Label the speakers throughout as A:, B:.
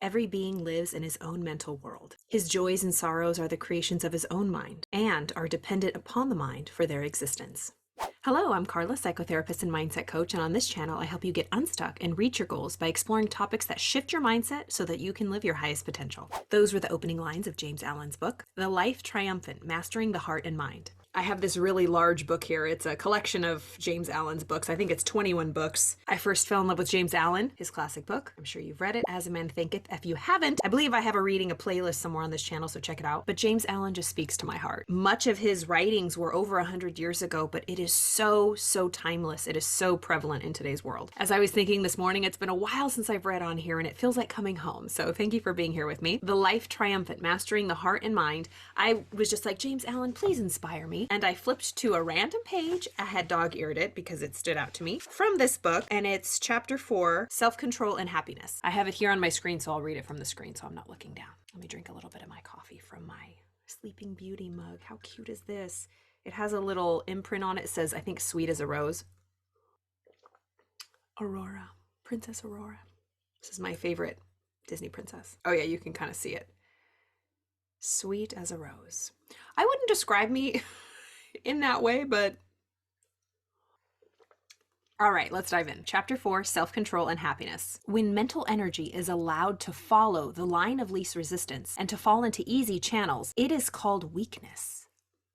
A: Every being lives in his own mental world. His joys and sorrows are the creations of his own mind and are dependent upon the mind for their existence. Hello, I'm Carla, psychotherapist and mindset coach, and on this channel, I help you get unstuck and reach your goals by exploring topics that shift your mindset so that you can live your highest potential. Those were the opening lines of James Allen's book, The Life Triumphant, Mastering the Heart and Mind. I have this really large book here. It's a collection of James Allen's books. I think it's 21 books. I first fell in love with James Allen, his classic book. I'm sure you've read it, As a Man Thinketh. If you haven't, I believe I have a playlist somewhere on this channel, so check it out. But James Allen just speaks to my heart. Much of his writings were over 100 years ago, but it is so timeless. It is so prevalent in today's world. As I was thinking this morning, it's been a while since I've read on here, and it feels like coming home. So thank you for being here with me. The Life Triumphant, Mastering the Heart and Mind. I was just like, James Allen, please inspire me. And I flipped to a random page. I had dog-eared it because it stood out to me from this book, and it's chapter 4, Self-Control and Happiness. I have it here on my screen, so I'll read it from the screen so I'm not looking down. Let me drink a little bit of my coffee from my Sleeping Beauty mug. How cute is this? It has a little imprint on it. It says, I think, sweet as a rose. Aurora. Princess Aurora. This is my favorite Disney princess. Oh yeah, you can kind of see it. Sweet as a rose. I wouldn't describe me in that way, but all right, let's dive in. Chapter 4, Self-Control and Happiness. When mental energy is allowed to follow the line of least resistance and to fall into easy channels, it is called weakness.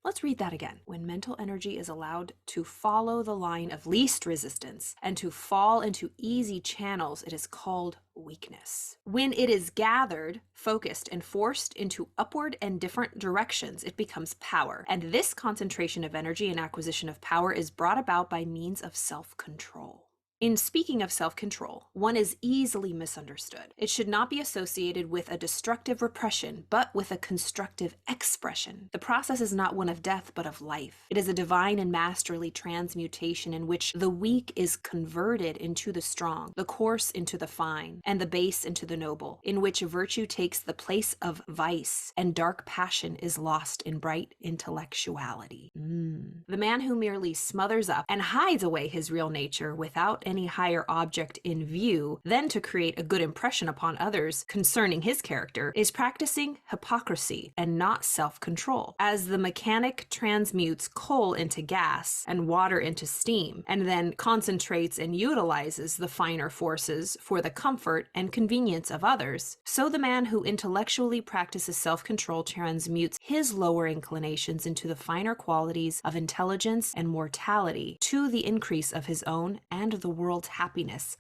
A: Let's read that again. When mental energy is allowed to follow the line of least resistance and to fall into easy channels, it is called weakness. When it is gathered, focused, and forced into upward and different directions, it becomes power. And this concentration of energy and acquisition of power is brought about by means of self-control. In speaking of self-control, one is easily misunderstood. It should not be associated with a destructive repression, but with a constructive expression. The process is not one of death, but of life. It is a divine and masterly transmutation in which the weak is converted into the strong, the coarse into the fine, and the base into the noble, in which virtue takes the place of vice, and dark passion is lost in bright intellectuality. The man who merely smothers up and hides away his real nature without any higher object in view than to create a good impression upon others concerning his character is practicing hypocrisy and not self-control. As the mechanic transmutes coal into gas and water into steam, and then concentrates and utilizes the finer forces for the comfort and convenience of others, so the man who intellectually practices self-control transmutes his lower inclinations into the finer qualities of intelligence and mortality to the increase of his own and the world's happiness.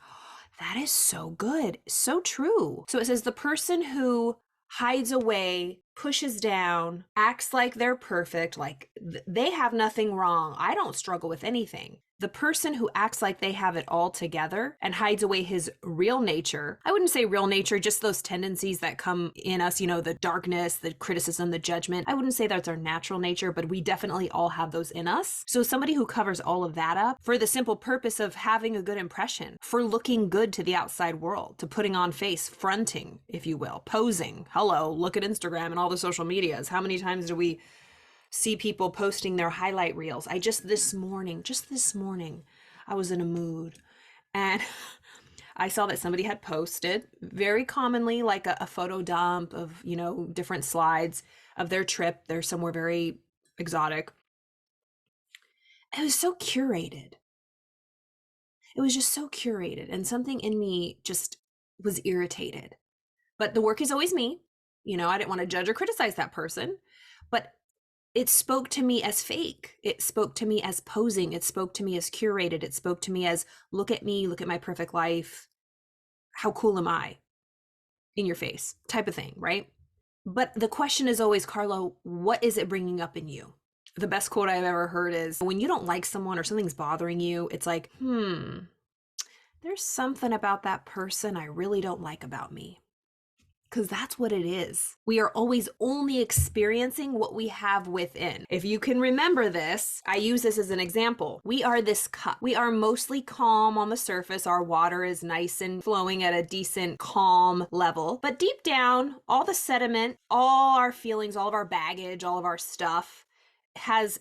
A: That is so good. So true. So it says the person who hides away, pushes down, acts like they're perfect, like they have nothing wrong. I don't struggle with anything. The person who acts like they have it all together and hides away his real nature, I wouldn't say real nature, just those tendencies that come in us, the darkness, the criticism, the judgment. I wouldn't say that's our natural nature, but we definitely all have those in us. So somebody who covers all of that up for the simple purpose of having a good impression, for looking good to the outside world, to putting on face, fronting, if you will, posing. Hello, look at Instagram and all the social medias. How many times do we see people posting their highlight reels? Just this morning, I was in a mood and I saw that somebody had posted very commonly like a photo dump of, different slides of their trip. They're somewhere very exotic. It was so curated. It was just so curated, and something in me just was irritated. But the work is always me. I didn't want to judge or criticize that person, but it spoke to me as fake. It spoke to me as posing. It spoke to me as curated. It spoke to me as, look at me, look at my perfect life. How cool am I? In your face type of thing, right? But the question is always, Carlo, what is it bringing up in you? The best quote I've ever heard is, when you don't like someone or something's bothering you, it's like, there's something about that person I really don't like about me. Because that's what it is. We are always only experiencing what we have within. If you can remember this, I use this as an example. We are this cup. We are mostly calm on the surface. Our water is nice and flowing at a decent, calm level. But deep down, all the sediment, all our feelings, all of our baggage, all of our stuff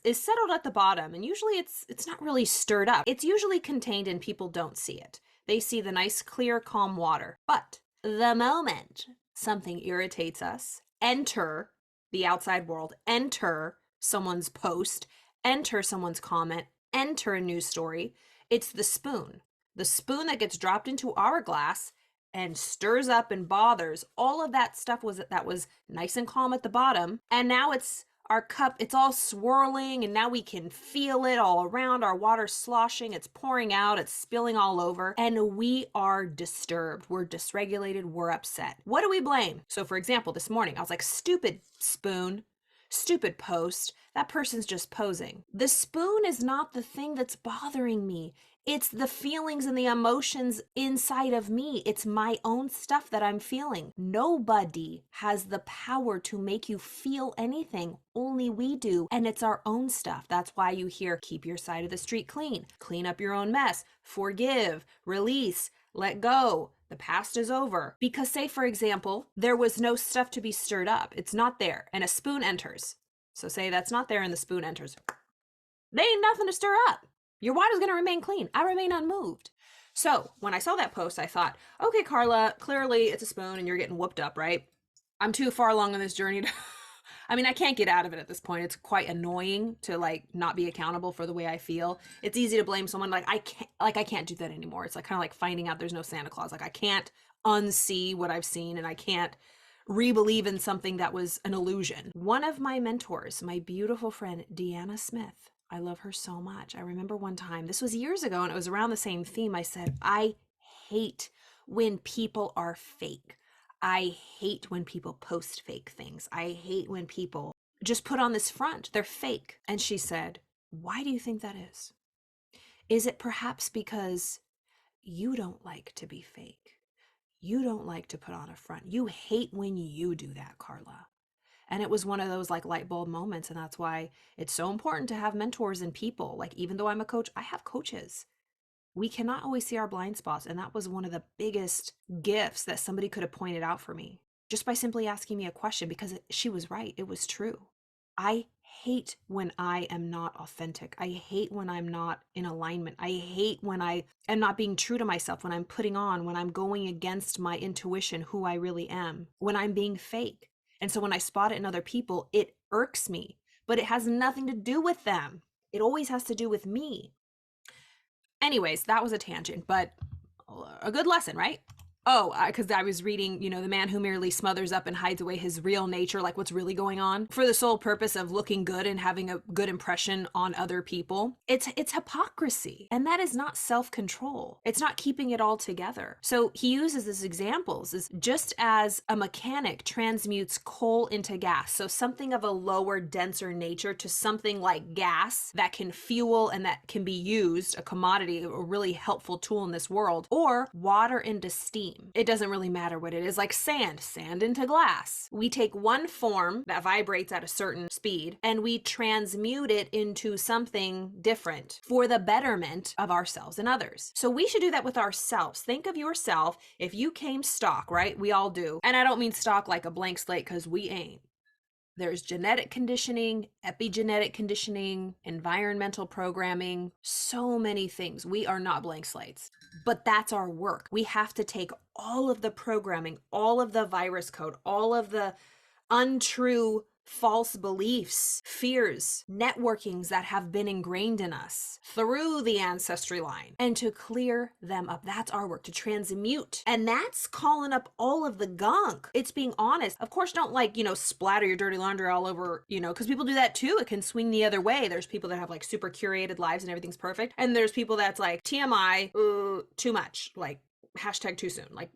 A: is settled at the bottom. And usually it's not really stirred up. It's usually contained and people don't see it. They see the nice, clear, calm water. But the moment something irritates us, enter the outside world, enter someone's post, enter someone's comment, enter a news story. It's the spoon that gets dropped into our glass and stirs up and bothers. All of that stuff that was nice and calm at the bottom, and now it's our cup, it's all swirling, and now we can feel it all around. Our water's sloshing, it's pouring out, it's spilling all over, and we are disturbed. We're dysregulated, we're upset. What do we blame? So for example, this morning, I was like, stupid spoon, stupid post, that person's just posing. The spoon is not the thing that's bothering me. It's the feelings and the emotions inside of me. It's my own stuff that I'm feeling. Nobody has the power to make you feel anything. Only we do. And it's our own stuff. That's why you hear, keep your side of the street clean, clean up your own mess, forgive, release, let go. The past is over. Because say, for example, there was no stuff to be stirred up. It's not there. And a spoon enters. So say that's not there and the spoon enters. There ain't nothing to stir up. Your water's going to remain clean. I remain unmoved. So when I saw that post, I thought, okay, Carla, clearly it's a spoon and you're getting whooped up, right? I'm too far along on this journey to, I mean, I can't get out of it at this point. It's quite annoying to like not be accountable for the way I feel. It's easy to blame someone. I can't do that anymore. It's like kind of like finding out there's no Santa Claus. Like I can't unsee what I've seen and I can't re-believe in something that was an illusion. One of my mentors, my beautiful friend, Deanna Smith, I love her so much. I remember one time, this was years ago, and it was around the same theme. I said, I hate when people are fake. I hate when people post fake things. I hate when people just put on this front. They're fake. And she said, why do you think that is? Is it perhaps because you don't like to be fake? You don't like to put on a front. You hate when you do that, Carla. And it was one of those like light bulb moments. And that's why it's so important to have mentors and people. Like, even though I'm a coach, I have coaches. We cannot always see our blind spots. And that was one of the biggest gifts that somebody could have pointed out for me just by simply asking me a question, because she was right. It was true. I hate when I am not authentic. I hate when I'm not in alignment. I hate when I am not being true to myself, when I'm putting on, when I'm going against my intuition, who I really am, when I'm being fake. And so when I spot it in other people, it irks me, but it has nothing to do with them. It always has to do with me. Anyways, that was a tangent, but a good lesson, right? Oh, because I was reading, the man who merely smothers up and hides away his real nature, like what's really going on, for the sole purpose of looking good and having a good impression on other people. It's hypocrisy. And that is not self-control. It's not keeping it all together. So he uses this examples is just as a mechanic transmutes coal into gas. So something of a lower, denser nature to something like gas that can fuel and that can be used, a commodity, a really helpful tool in this world, or water into steam. It doesn't really matter what it is, like sand into glass. We take one form that vibrates at a certain speed and we transmute it into something different for the betterment of ourselves and others. So we should do that with ourselves. Think of yourself if you came stock, right? We all do. And I don't mean stock like a blank slate, because we ain't. There's genetic conditioning, epigenetic conditioning, environmental programming, so many things. We are not blank slates, but that's our work. We have to take all of the programming, all of the virus code, all of the untrue false beliefs, fears, networkings that have been ingrained in us through the ancestry line, and to clear them up. That's our work, to transmute. And that's calling up all of the gunk. It's being honest. Of course, don't splatter your dirty laundry all over, because people do that too. It can swing the other way. There's people that have like super curated lives and everything's perfect. And there's people that's like TMI, too much, like hashtag too soon, like,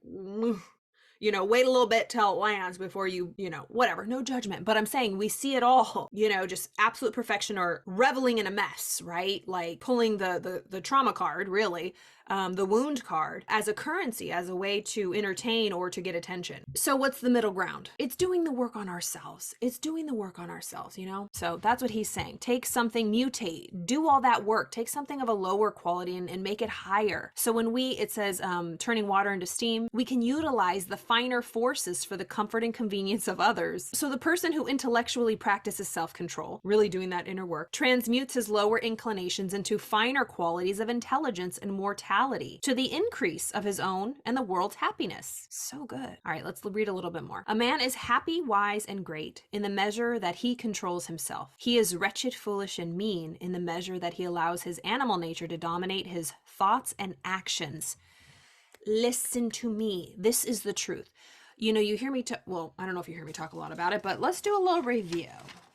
A: wait a little bit till it lands before you, whatever, no judgment. But I'm saying we see it all, just absolute perfection or reveling in a mess, right? Like pulling the trauma card, really, the wound card as a currency, as a way to entertain or to get attention. So what's the middle ground? It's doing the work on ourselves. It's doing the work on ourselves, So that's what he's saying. Take something, mutate, do all that work, take something of a lower quality and make it higher. So when it says turning water into steam, we can utilize the finer forces for the comfort and convenience of others. So the person who intellectually practices self-control, really doing that inner work, transmutes his lower inclinations into finer qualities of intelligence and mortality reality to the increase of his own and the world's happiness. So good. All right, let's read a little bit more. A man is happy, wise, and great in the measure that he controls himself. He is wretched, foolish, and mean in the measure that he allows his animal nature to dominate his thoughts and actions. Listen to me. This is the truth. You know, you hear me well, I don't know if you hear me talk a lot about it, but let's do a little review.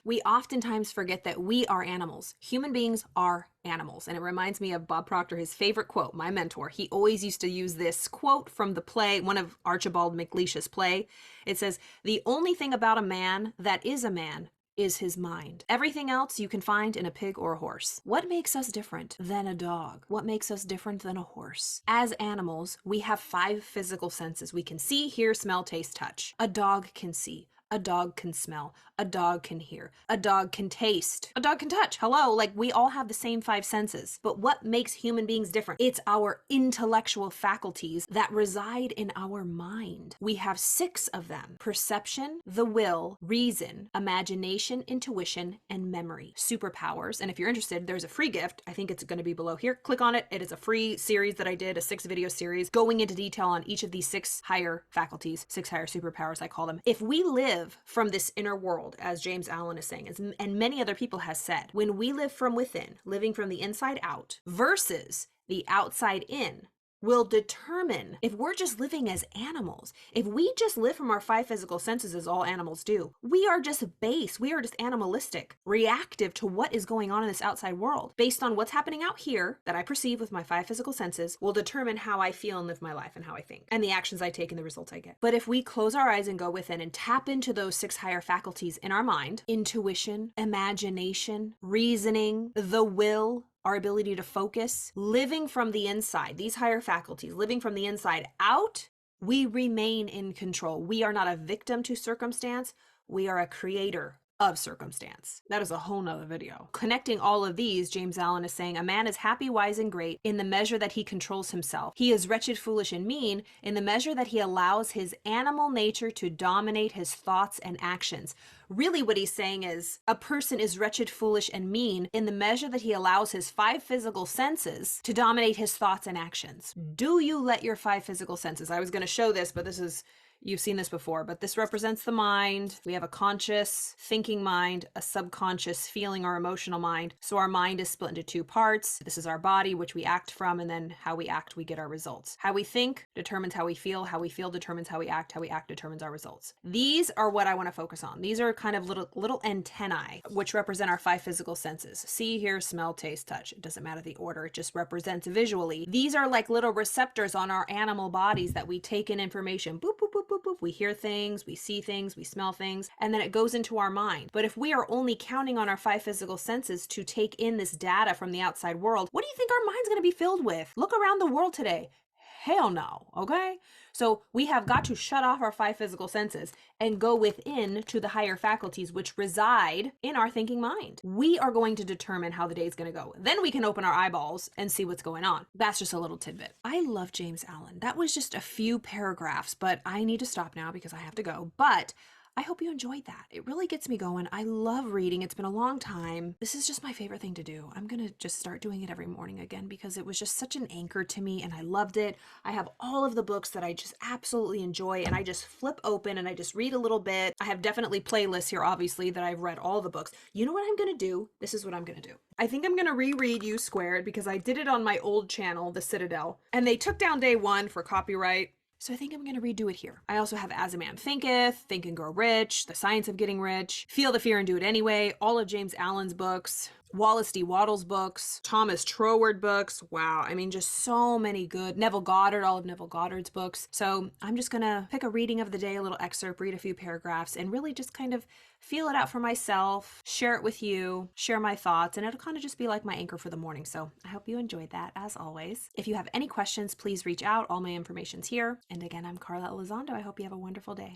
A: We oftentimes forget that we are animals. Human beings are animals. And it reminds me of Bob Proctor, his favorite quote, my mentor. He always used to use this quote from the play, one of Archibald MacLeish's play. It says, "The only thing about a man that is a man is his mind. Everything else you can find in a pig or a horse." What makes us different than a dog? What makes us different than a horse? As animals, we have 5 physical senses. We can see, hear, smell, taste, touch. A dog can see. A dog can smell. A dog can hear. A dog can taste. A dog can touch. Hello, like we all have the same 5 senses. But what makes human beings different? It's our intellectual faculties that reside in our mind. We have 6 of them: perception, the will, reason, imagination, intuition, and memory. Superpowers. And if you're interested, there's a free gift. I think it's going to be below here. Click on it. It is a free series that I did, a 6-video series going into detail on each of these 6 higher faculties, 6 higher superpowers, I call them. If we live from this inner world, as James Allen is saying, and many other people has said, when we live from within, living from the inside out versus the outside in, will determine if we're just living as animals. If we just live from our 5 physical senses, as all animals do, we are just base. We are just animalistic, reactive to what is going on in this outside world. Based on what's happening out here that I perceive with my 5 physical senses will determine how I feel and live my life and how I think and the actions I take and the results I get. But if we close our eyes and go within and tap into those 6 higher faculties in our mind, intuition, imagination, reasoning, the will, our ability to focus, living from the inside, these higher faculties, living from the inside out, we remain in control. We are not a victim to circumstance. We are a creator of circumstance. That is a whole nother video. Connecting all of these, James Allen is saying, a man is happy, wise, and great in the measure that he controls himself. He is wretched, foolish, and mean in the measure that he allows his animal nature to dominate his thoughts and actions. Really what he's saying is a person is wretched, foolish, and mean in the measure that he allows his 5 physical senses to dominate his thoughts and actions. Do you let your 5 physical senses? I was going to show this, but you've seen this before, but this represents the mind. We have a conscious thinking mind, a subconscious feeling or emotional mind. So our mind is split into 2 parts. This is our body, which we act from, and then how we act, we get our results. How we think determines how we feel determines how we act determines our results. These are what I want to focus on. These are kind of little antennae, which represent our 5 physical senses. See, hear, smell, taste, touch. It doesn't matter the order. It just represents visually. These are like little receptors on our animal bodies that we take in information. Boop, boop, boop, boop, boop. We hear things, we see things, we smell things, and then it goes into our mind. But if we are only counting on our 5 physical senses to take in this data from the outside world, what do you think our mind's going to be filled with? Look around the world today. Hell no, okay? So we have got to shut off our 5 physical senses and go within to the higher faculties which reside in our thinking mind. We are going to determine how the day is going to go. Then we can open our eyeballs and see what's going on. That's just a little tidbit. I love James Allen. That was just a few paragraphs, but I need to stop now because I have to go. But I hope you enjoyed that. It really gets me going. I love reading. It's been a long time. This is just my favorite thing to do. I'm going to just start doing it every morning again because it was just such an anchor to me and I loved it. I have all of the books that I just absolutely enjoy and I just flip open and I just read a little bit. I have definitely playlists here, obviously, that I've read all the books. You know what I'm going to do? This is what I'm going to do. I think I'm going to reread U Squared because I did it on my old channel, The Citadel, and they took down day 1 for copyright. So I think I'm going to redo it here. I also have As a Man Thinketh, Think and Grow Rich, The Science of Getting Rich, Feel the Fear and Do It Anyway, all of James Allen's books, Wallace D. Wattles books, Thomas Troward books. Wow. I mean, just so many good. Neville Goddard, all of Neville Goddard's books. So I'm just going to pick a reading of the day, a little excerpt, read a few paragraphs, and really just kind of feel it out for myself, share it with you, share my thoughts, and it'll kind of just be like my anchor for the morning. So I hope you enjoyed that, as always. If you have any questions, please reach out. All my information's here. And again, I'm Carla Elizondo. I hope you have a wonderful day.